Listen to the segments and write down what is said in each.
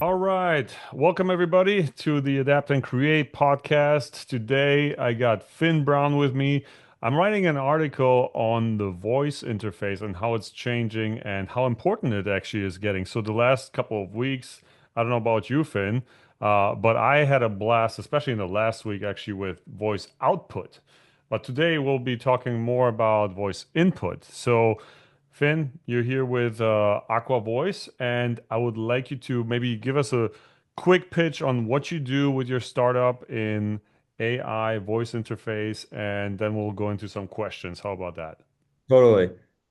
All right. Welcome, everybody, to the Adapt and Create podcast. Today, I got Finn Brown with me. I'm writing an article on the voice interface and how it's changing and how important it actually is getting. So, the last couple of weeks, I don't know about you, Finn, but I had a blast, especially in the last week, actually, with voice output. But today, we'll be talking more about voice input. So, Finn, you're here with Aqua Voice, and I would like you to maybe give us a quick pitch on what you do with your startup in AI voice interface, and then we'll go into some questions. How about that? Totally.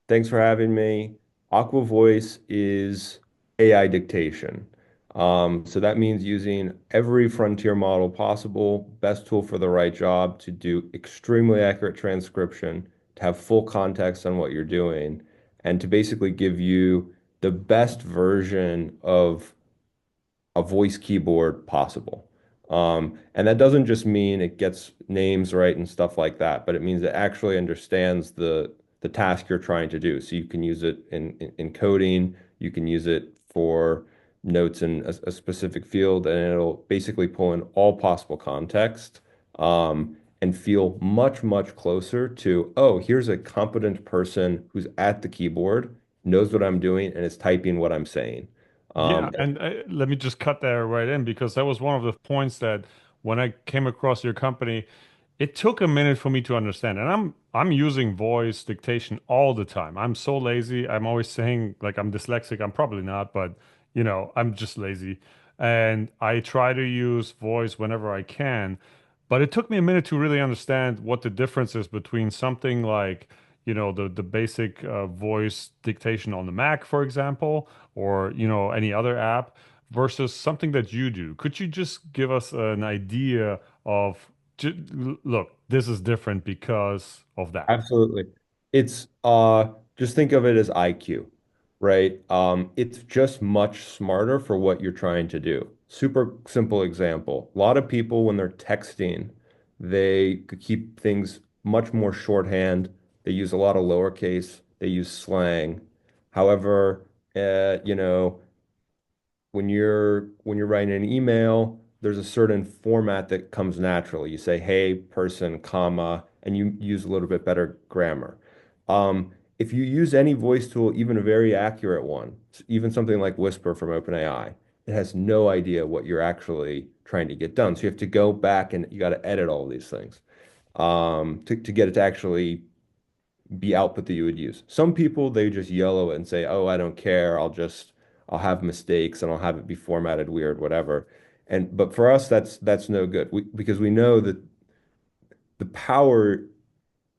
Thanks for having me. Aqua Voice is AI dictation. So that means using every frontier model possible, best tool for the right job to do extremely accurate transcription, to have full context on what you're doing, and to basically give you the best version of a voice keyboard possible. And that doesn't just mean it gets names right and stuff like that, but it means it actually understands the task you're trying to do. So you can use it in coding, you can use it for notes in a specific field, and it'll basically pull in all possible context, and feel much, much closer to, oh, here's a competent person who's at the keyboard, knows what I'm doing, and is typing what I'm saying. Yeah, Um, and let me just cut there right in because that was one of the points that when I came across your company, it took a minute for me to understand. And I'm using voice dictation all the time. I'm so lazy. I'm always saying like I'm dyslexic. I'm probably not, but I'm just lazy. And I try to use voice whenever I can. But it took me a minute to really understand what the difference is between something like, the basic voice dictation on the Mac, for example, or, any other app versus something that you do. Could you just give us an idea of, look, this is different because of that? Absolutely. It's just think of it as IQ, right? It's just much smarter for what you're trying to do. Super simple example. A lot of people when they're texting, they could keep things much more shorthand. They use a lot of lowercase, they use slang. However, you know, when you're writing an email, there's a certain format that comes naturally. You say, "Hey, person, comma," and you use a little bit better grammar. If you use any voice tool, even a very accurate one, even something like Whisper from OpenAI, it has no idea what you're actually trying to get done. So you have to go back and you got to edit all these things to get it to actually be output that you would use. Some people they just yellow it and say, "Oh, I don't care. I'll have mistakes and I'll have it be formatted weird, whatever." And but for us, that's no good. Because we know that the power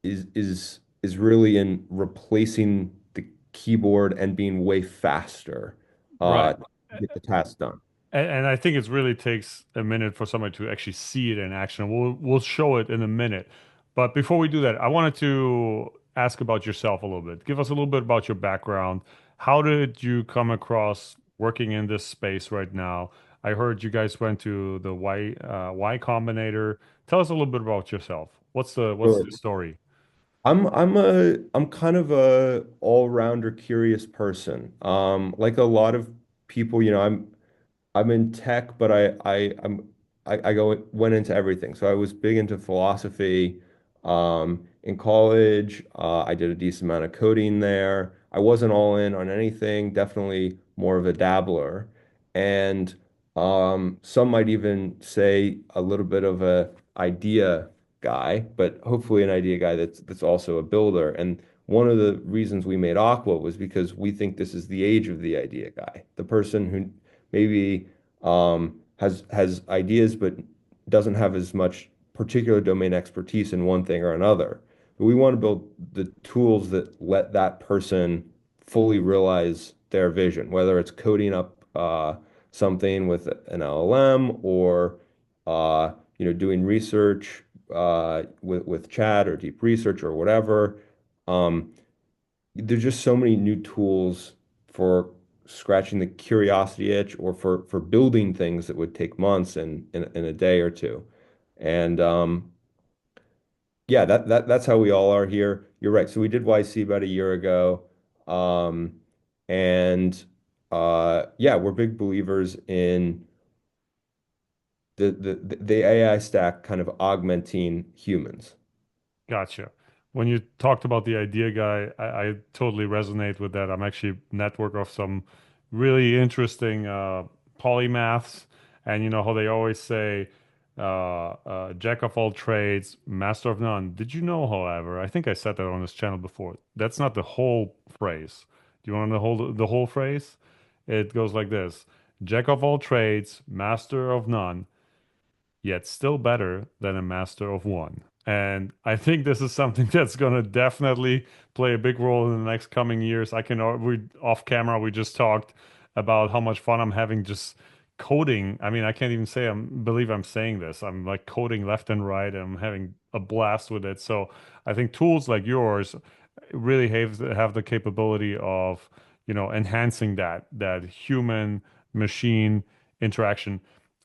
is really in replacing the keyboard and being way faster Right. to get the task done. And I think it really takes a minute for somebody to actually see it in action. We'll show it in a minute. But before we do that, I wanted to ask about yourself a little bit. Give us a little bit about your background. How did you come across working in this space right now? I heard you guys went to the Y Combinator. Tell us a little bit about yourself. What's Sure. the story? I'm kind of a all-rounder curious person. Like a lot of people, I'm in tech, but I went into everything. So I was big into philosophy. In college, I did a decent amount of coding there. I wasn't all in on anything, definitely more of a dabbler. And some might even say a little bit of a idea guy, but hopefully an idea guy that's also a builder. And one of the reasons we made Aqua was because we think this is the age of the idea guy, the person who maybe has ideas but doesn't have as much particular domain expertise in one thing or another. But we want to build the tools that let that person fully realize their vision, whether it's coding up something with an LLM or doing research with chat or deep research or whatever. Um, there's just so many new tools for scratching the curiosity itch or for building things that would take months in a day or two. And yeah, that's how we all are here. You're right. So we did YC about a year ago. Um, and yeah, we're big believers in the AI stack kind of augmenting humans. Gotcha. When you talked about the idea guy, I totally resonate with that. I'm actually network of some really interesting polymaths, and you know how they always say, "Jack of all trades, master of none." Did you know, however, I think I said that on this channel before. That's not the whole phrase. Do you want to hold the whole phrase? It goes like this: "Jack of all trades, master of none, yet still better than a master of one." And I think this is something that's going to definitely play a big role in the next coming years. We off camera, we just talked about how much fun I'm having just coding. I mean, I can't even say believe I'm saying this. I'm like coding left and right, and I'm having a blast with it. So I think tools like yours really have the capability of, enhancing that human machine interaction.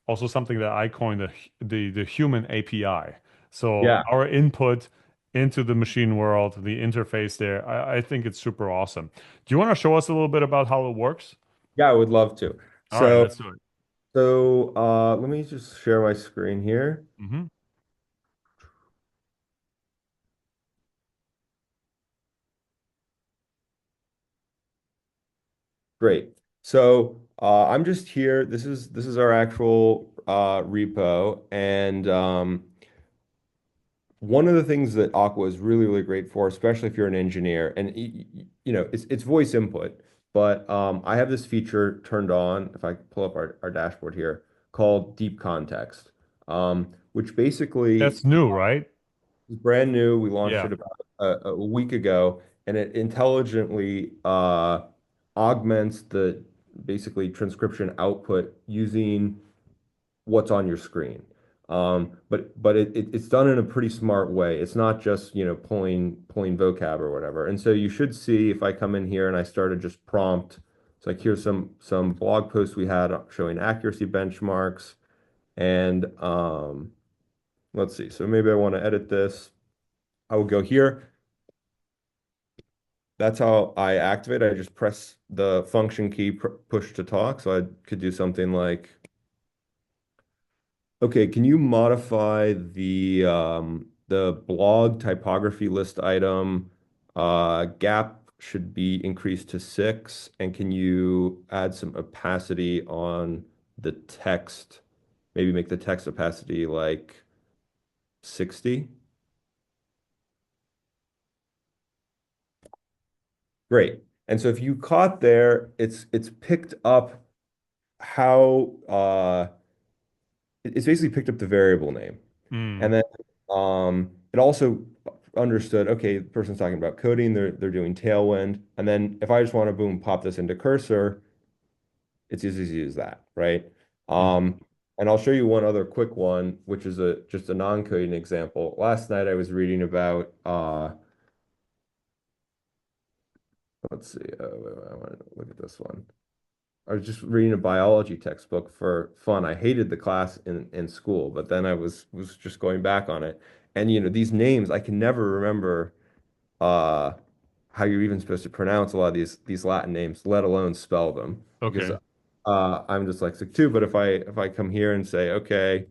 Also something that I coined the human API. So Yeah, our input into the machine world, the interface there, I think it's super awesome. Do you want to show us a little bit about how it works? yeah, I would love to. All right, So, let's do it. let me just share my screen here. Hmm. Great. So, I'm just here. This is our actual repo, and one of the things that Aqua is really, really great for, especially if you're an engineer, and it's voice input, but I have this feature turned on, if I pull up our dashboard here, called Deep Context, which basically That's new, right? is brand new. We launched Yeah. it about a week ago, and it intelligently augments the basically transcription output using what's on your screen. But it's done in a pretty smart way. It's not just, pulling vocab or whatever. And so you should see if I come in here and I started just prompt. It's like here's some blog posts we had showing accuracy benchmarks. And let's see. So maybe I want to edit this. I will go here. That's how I activate. I just press the function key, push to talk. So I could do something like, okay, can you modify the blog typography list item? Gap should be increased to 6, and can you add some opacity on the text? Maybe make the text opacity like 60. Great. And so if you caught there, it's picked up how it's basically picked up the variable name. Mm. And then it also understood, okay, the person's talking about coding, they're doing Tailwind. And then if I just want to boom, pop this into cursor, it's as easy as that, right? Mhm. Um, and I'll show you one other quick one, which is just a non-coding example. Last night I was reading about let's see, I want to look at this one. I was just reading a biology textbook for fun. I hated the class in school, but then I was just going back on it. And these names, I can never remember uh how you're even supposed to pronounce a lot of these Latin names, let alone spell them. Because Okay. I'm dyslexic too. But if I come here and say, okay,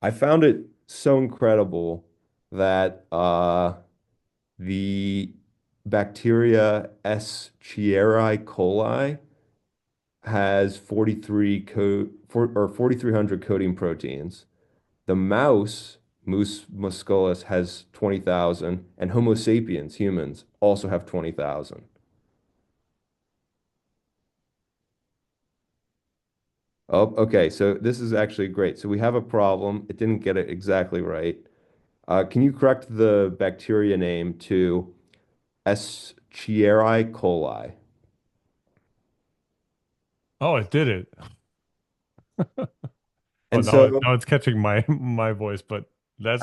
I found it so incredible that the bacteria Escherichia coli has 4,300 coding proteins. The Mus musculus, has 20,000, and Homo sapiens, humans, also have 20,000. Oh, okay. So this is actually great. So we have a problem. It didn't get it exactly right. Can you correct the bacteria name to Escherichia coli? Oh, it did it. Oh, And so now it's catching my my voice, but that's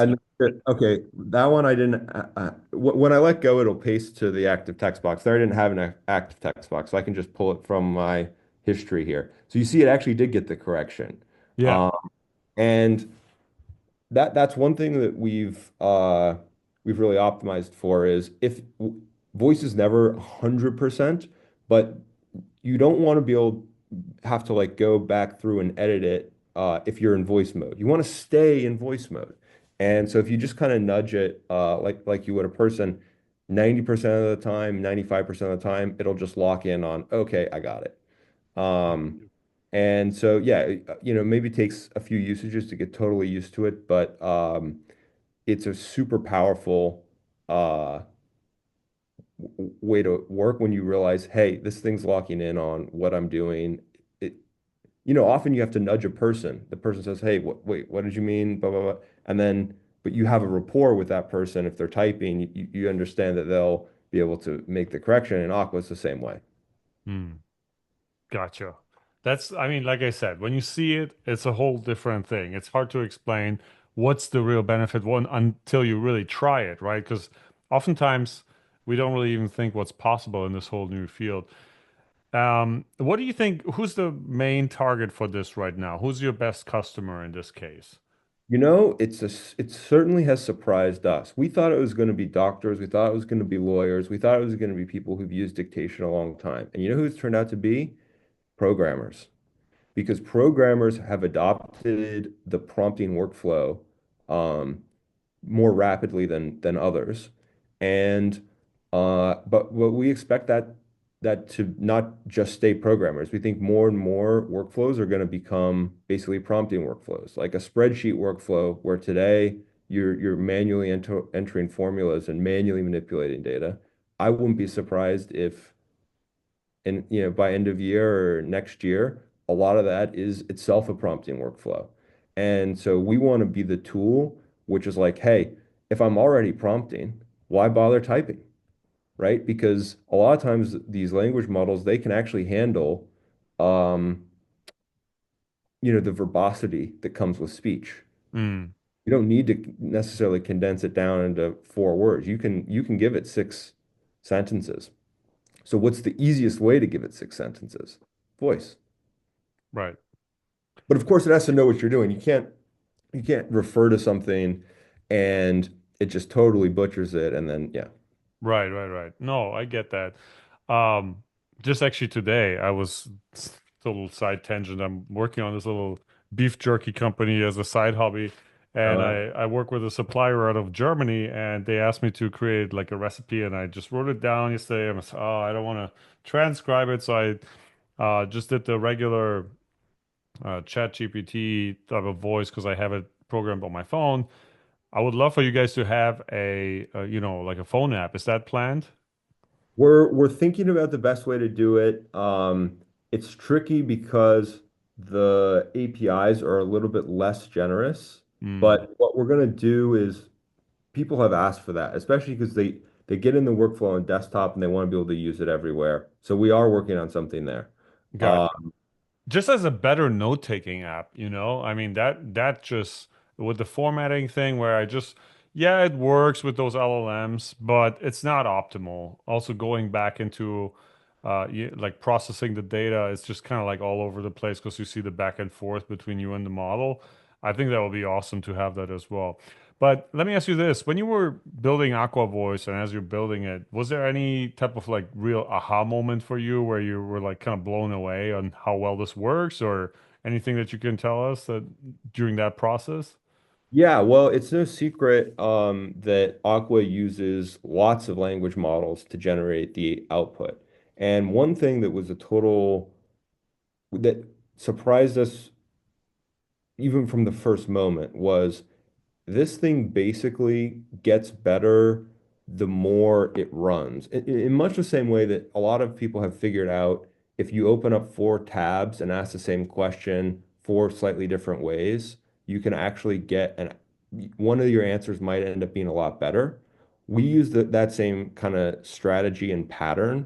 Okay, that one I didn't. When I let go, it'll paste to the active text box. There, I didn't have an active text box, so I can just pull it from my history here. So you see, it actually did get the correction, yeah. um, and that's one thing that we've really optimized for is if voice is never 100%, but you don't want to be able have to like go back through and edit it if you're in voice mode. You want to stay in voice mode. And so if you just kind of nudge it like you would a person, 90% of the time, 95% of the time, it'll just lock in on, okay, I got it. Um, and so yeah, maybe it takes a few usages to get totally used to it, but it's a super powerful uh way to work when you realize, hey, this thing's locking in on what I'm doing. It, often you have to nudge a person. The person says, hey, wait, what did you mean? Blah, blah, blah. And then, but you have a rapport with that person. If they're typing, you understand that they'll be able to make the correction. And Aqua's the same way. Hmm. Gotcha. That's, I mean, like I said, when you see it, it's a whole different thing. It's hard to explain what's the real benefit one until you really try it, right? Because oftentimes we don't really even think what's possible in this whole new field. What do you think? Who's the main target for this right now? Who's your best customer in this case? It certainly has surprised us. We thought it was going to be doctors. We thought it was going to be lawyers. We thought it was going to be people who've used dictation a long time. And you know who it's turned out to be? Programmers. Because programmers have adopted the prompting workflow um, more rapidly than others. And but we expect that to not just stay programmers. We think more and more workflows are going to become basically prompting workflows, like a spreadsheet workflow where today you're manually entering formulas and manually manipulating data. I wouldn't be surprised if and by end of year or next year, a lot of that is itself a prompting workflow. And so we want to be the tool, which is like, hey, if I'm already prompting, why bother typing, right? Because a lot of times these language models, they can actually handle, um, the verbosity that comes with speech. Hmm. You don't need to necessarily condense it down into 4 words. You can give it 6 sentences. So what's the easiest way to give it 6 sentences? Voice. Right. But of course, it has to know what you're doing. You can't refer to something and it just totally butchers it. And then, yeah. Right, right, right. No, I get that. Um, just actually today, I was it's a little side tangent. I'm working on this little beef jerky company as a side hobby, and Uh, I work with a supplier out of Germany, and they asked me to create like a recipe, and I just wrote it down yesterday. I was, oh, I don't want to transcribe it, so I just did the regular chat GPT type of voice because I have it programmed on my phone. I would love for you guys to have like a phone app. Is that planned? we're thinking about the best way to do it. It's tricky because the APIs are a little bit less generous. Hmm. But what we're going to do is people have asked for that, especially because they get in the workflow on desktop and they want to be able to use it everywhere. So we are working on something there. Gotcha. Uh, Just as a better note-taking app, you know? I mean, that just with the formatting thing where I just yeah, it works with those LLMs, but it's not optimal. Also going back into like processing the data, it's just kind of like all over the place because you see the back and forth between you and the model. I think that would be awesome to have that as well. But let me ask you this. When you were building Aqua Voice and as you're building it, was there any type of like real aha moment for you where you were like kind of blown away on how well this works or anything that you can tell us that during that process? Yeah, well, it's no secret that Aqua uses lots of language models to generate the output. And one thing that was a total that surprised us even from the first moment was this thing basically gets better the more it runs. In much the same way that a lot of people have figured out if you open up 4 tabs and ask the same question 4 slightly different ways, you can actually get one of your answers might end up being a lot better. We use that same kind of strategy and pattern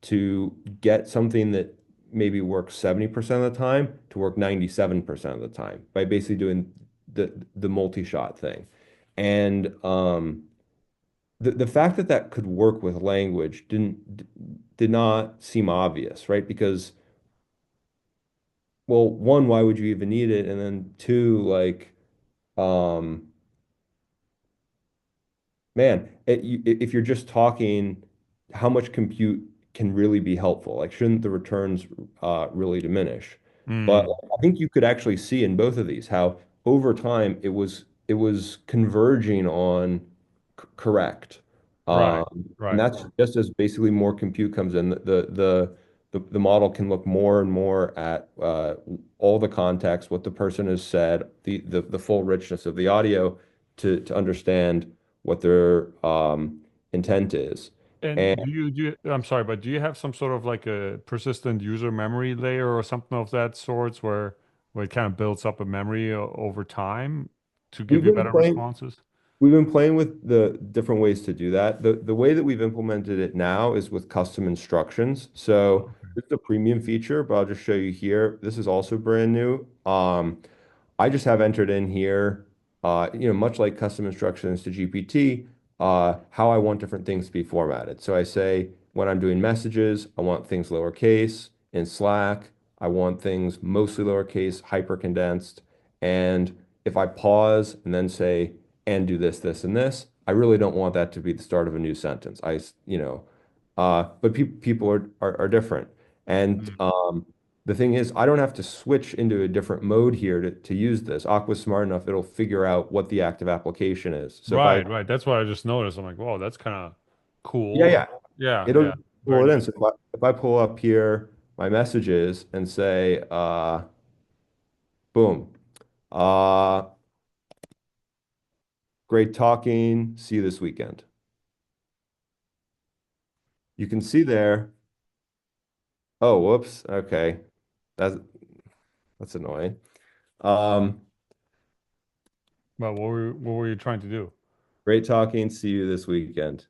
to get something that maybe works 70% of the time to work 97% of the time by basically doing the multi-shot thing. And the fact that that could work with language did not seem obvious, right? Because, well, one, why would you even need it? And then two, like, um, man, if you're just talking, how much compute can really be helpful? Like, shouldn't the returns really diminish? But Mm, I think you could actually see in both of these how over time it was converging on correct. right, And right. that's just as basically more compute comes in, the model can look more and more at all the context, what the person has said, the full richness of the audio to understand what their intent is. And And I'm sorry, but do you have some sort of like a persistent user memory layer or something of that sorts where it kind of builds up a memory over time to give we've you been better playing responses? we've been playing with the different ways to do that. The way that we've implemented it now is with custom instructions. So Okay. this is a premium feature, but I'll just show you here. This is also brand new. I just have entered in here, much like custom instructions to GPT, how I want different things to be formatted. So I say when I'm doing messages, I want things lowercase. In Slack, I want things mostly lowercase, hyper condensed. And if I pause and then say, and do this, this, and this, I really don't want that to be the start of a new sentence. But people are different. And Mm. the thing is, I don't have to switch into a different mode here to use this. Aqua's smart enough, it'll figure out what the active application is. So if I, Right, right. That's what I just noticed. I'm like, whoa, that's kind of yeah, cool. yeah, Yeah, it'll yeah. Very pull it in. nice. So if I pull up here my messages and say, boom, uh, great talking, see you this weekend. You can see there, oh, whoops, okay, that's that's annoying. Um, But what were you trying to do? great talking, see you this weekend.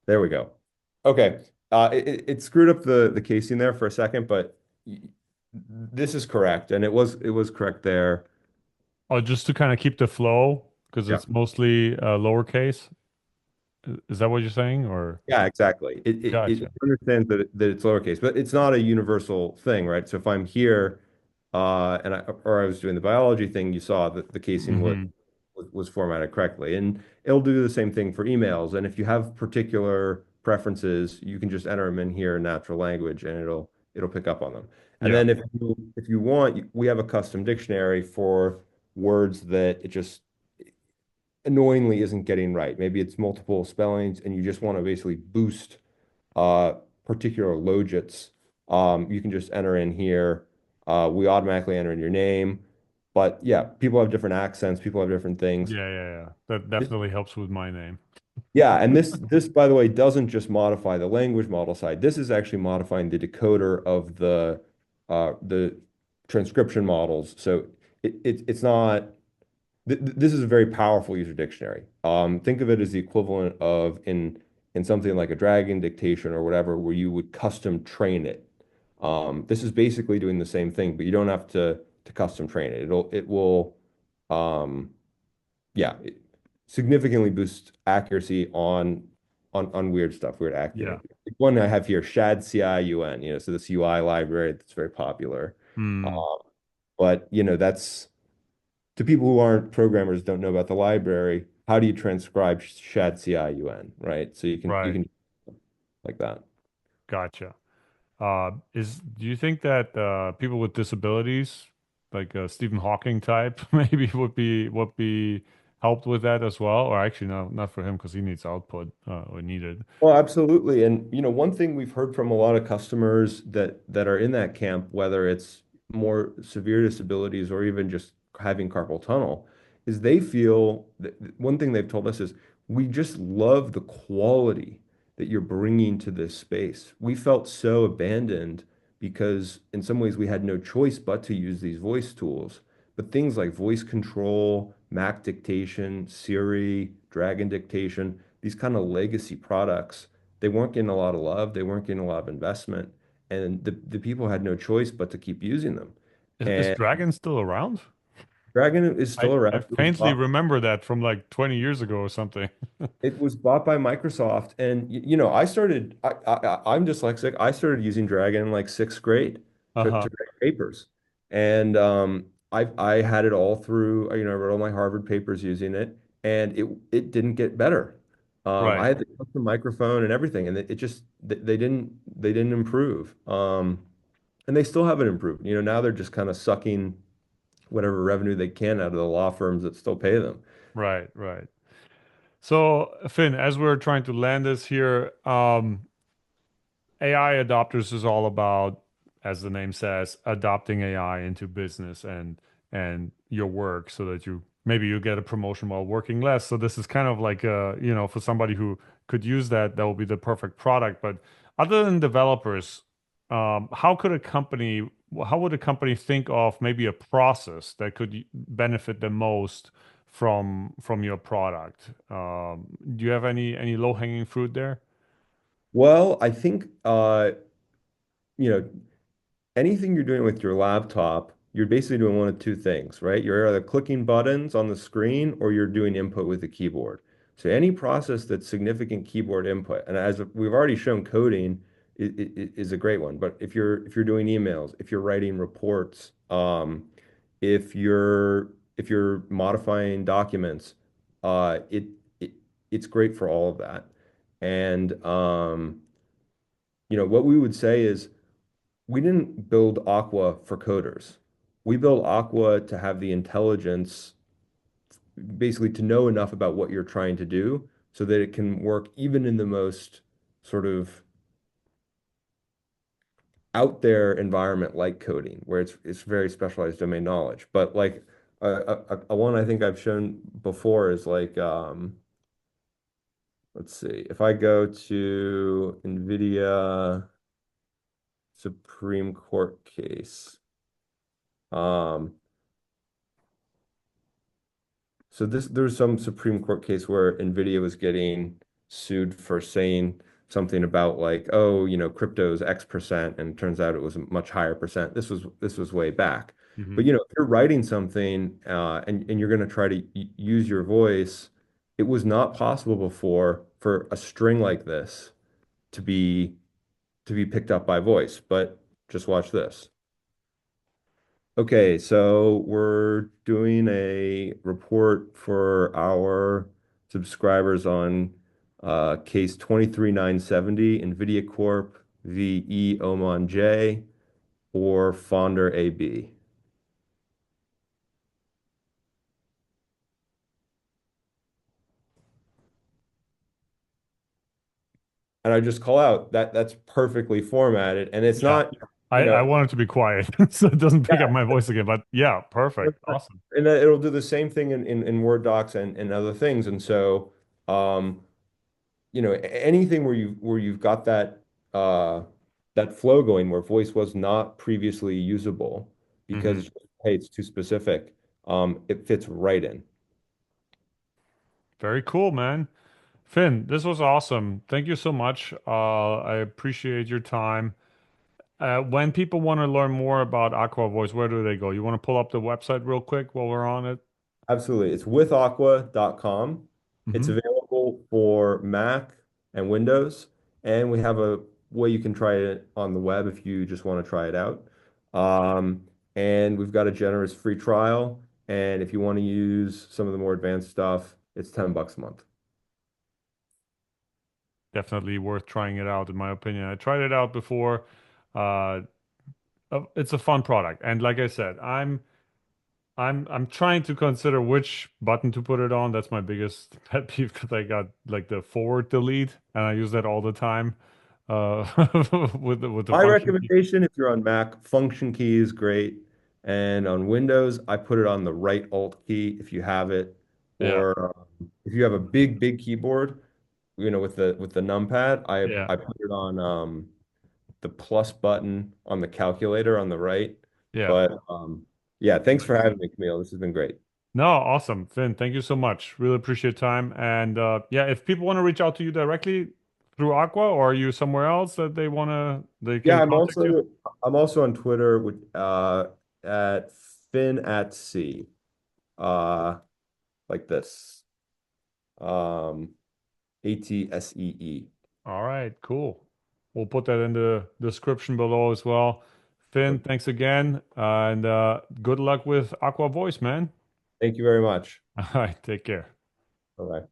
There we go. Okay. It screwed up the casing there for a second, but this is correct, and it was correct there. Oh, just to kind of keep the flow because Yeah. it's mostly lowercase. Is that what you're saying? Or Yeah, exactly. It gotcha. understands that it's lowercase, but it's not a universal thing, right? So if I'm here, or I was doing the biology thing, you saw that the casing Hmm. was formatted correctly, and it'll do the same thing for emails. And if you have particular preferences, you can just enter them in here in natural language, and it'll pick up on them. And Yeah. then if you want, we have a custom dictionary for words that it just annoyingly isn't getting right. Maybe it's multiple spellings, and you just want to basically boost uh, particular logits. You can just enter in here. We automatically enter in your name. But yeah, people have different accents, people have different things. Yeah, yeah, yeah. That This, definitely helps with my name. yeah, and this, by the way, doesn't just modify the language model side. This is actually modifying the decoder of the transcription models. So it's not. This is a very powerful user dictionary. Think of it as the equivalent of in something like a Dragon dictation or whatever, where you would custom train it. This is basically doing the same thing, but you don't have to custom train it. It will um, yeah, significantly boost accuracy on weird stuff, weird Yeah. acting. One I have here, Shad CIUN, so this UI library that's very popular. Hmm. Um, but that's to people who aren't programmers, don't know about the library, how do you transcribe Shad CIUN, right? So you can you Right. can like that. Gotcha. Do you think that people with disabilities, like Stephen Hawking type, maybe would be helped with that as well? Or actually, no, not for him because he needs output or needed. Well, absolutely. And one thing we've heard from a lot of customers that are in that camp, whether it's more severe disabilities or even just having carpal tunnel, is they feel that one thing they've told us is we just love the quality that you're bringing to this space. We felt so abandoned because in some ways we had no choice but to use these voice tools. But things like voice control, Mac dictation, Siri, Dragon dictation, these kind of legacy products, they weren't getting a lot of love, they weren't getting a lot of investment, and the people had no choice but to keep using them. Is And Dragon still around? Dragon is still I around. faintly remember that from like 20 years ago or something. It was bought by Microsoft, and I started. I'm dyslexic. I started using Dragon in like sixth grade to Uh-huh. write papers, and I had it all through. I wrote all my Harvard papers using it, and it didn't get better. I Right. had the custom microphone and everything, and it just they didn't improve. And they still haven't improved. You know, now they're just kind of sucking whatever revenue they can out of the law firms that still pay them. Right. Right. So, Finn, as we're trying to land this here, AI adopters is all about, as the name says, adopting AI into business and your work so that you maybe you get a promotion while working less. So this is kind of like for somebody who could use that, that will be the perfect product. But other than developers, how could a company, how would a company think of maybe a process that could benefit the most from your product? Do you have any low-hanging fruit there? Well, I think you know, anything you're doing with your laptop, you're basically doing one of two things, right? You're either clicking buttons on the screen or you're doing input with the keyboard. So any process that's significant keyboard input, and as we've already shown, coding is a great one. But if you're doing emails, if you're writing reports, if you're modifying documents, uh, it, it it's great for all of that. And what we would say is we didn't build Aqua for coders. We built Aqua to have the intelligence, basically to know enough about what you're trying to do so that it can work even in the most sort of out there environment like coding, where it's very specialized domain knowledge. But like a one I think I've shown before is like let's see, if I go to NVIDIA Supreme Court case, um, so there's some Supreme Court case where NVIDIA was getting sued for saying something about like, oh, crypto is X%, and it turns out it was a much higher percent. This was way back. But if you're writing something and you're going to try to use your voice, it was not possible before for a string like this to be to be picked up by voice. But just watch this. Okay, so we're doing a report for our subscribers on case 23970, NVIDIA Corp. v. Oman J. or Fonder AB. And I just call out that that's perfectly formatted, and it's Yeah. not, I want it to be quiet so it doesn't pick up my voice again. But yeah, perfect. Awesome. and it'll do the same thing in Word docs and other things. And so, um, anything where you've got uh that flow going where voice was not previously usable Hmm. because hey, it's too specific, it fits right in. Very cool, man. Finn, this was awesome. Thank you so much. I appreciate your time. When people want to learn more about Aqua Voice, where do they go? You want to pull up the website real quick while we're on it? Absolutely. It's withaqua.com. It's Hmm. available for Mac and Windows, and we have a way you can try it on the web if you just want to try it out. Um, and we've got a generous free trial, and if you want to use some of the more advanced stuff, it's $10 a month. Definitely worth trying it out, in my opinion. I tried it out before. Uh, it's a fun product, and like I said, I'm trying to consider which button to put it on. That's my biggest pet peeve because I got like the forward delete, and I use that all the time uh, with the My function key. recommendation, if you're on Mac, function key is great. And on Windows, I put it on the right Alt key if you have it. Yeah, Or if you have a big keyboard, with the numpad, yeah, I put it on the plus button on the calculator on the right. yeah. But yeah, thanks for Nice. having me, Camille. This has been great. No, awesome, Finn. Thank you so much. Really appreciate your time. And yeah, if people want to reach out to you directly through Aqua, or are you somewhere else that they Yeah, can contact you? I'm also on Twitter with at Finn at Sea. Uh like this. Um ATSEE. All right, cool. We'll put that in the description below as well. Finn, thanks again, and good luck with Aqua Voice, man. Thank you very much. All right, take care. Bye-bye.